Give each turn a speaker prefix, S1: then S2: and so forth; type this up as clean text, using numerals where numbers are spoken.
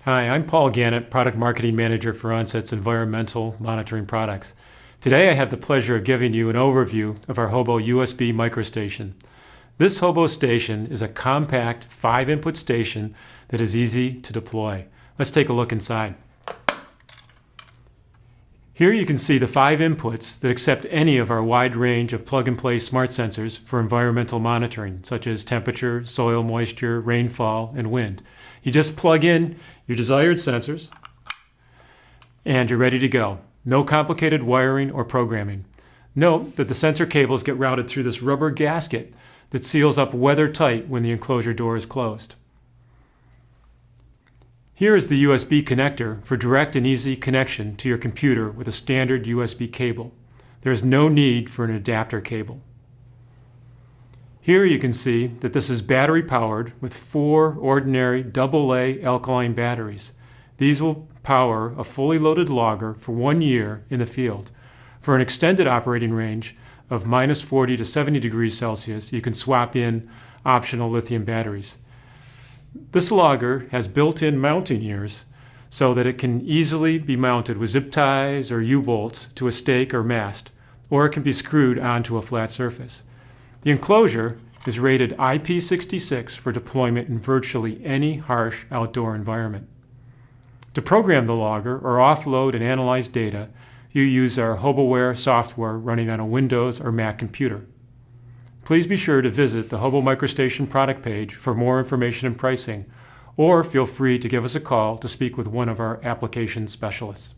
S1: Hi, I'm Paul Gannett, Product Marketing Manager for Onset's Environmental Monitoring Products. Today I have the pleasure of giving you an overview of our Hobo USB microstation. This Hobo station is a compact 5-input station that is easy to deploy. Let's take a look inside. Here you can see the 5 inputs that accept any of our wide range of plug-and-play smart sensors for environmental monitoring, such as temperature, soil moisture, rainfall, and wind. You just plug in your desired sensors and you're ready to go. No complicated wiring or programming. Note that the sensor cables get routed through this rubber gasket that seals up weather tight when the enclosure door is closed. Here is the USB connector for direct and easy connection to your computer with a standard USB cable. There is no need for an adapter cable. Here you can see that this is battery powered with 4 ordinary AA alkaline batteries. These will power a fully loaded logger for 1 year in the field. For an extended operating range of -40 to 70 degrees Celsius, you can swap in optional lithium batteries. This logger has built-in mounting ears so that it can easily be mounted with zip ties or U-bolts to a stake or mast, or it can be screwed onto a flat surface. The enclosure is rated IP66 for deployment in virtually any harsh outdoor environment. To program the logger or offload and analyze data, you use our HoboWare software running on a Windows or Mac computer. Please be sure to visit the Hobo MicroStation product page for more information and pricing, or feel free to give us a call to speak with one of our application specialists.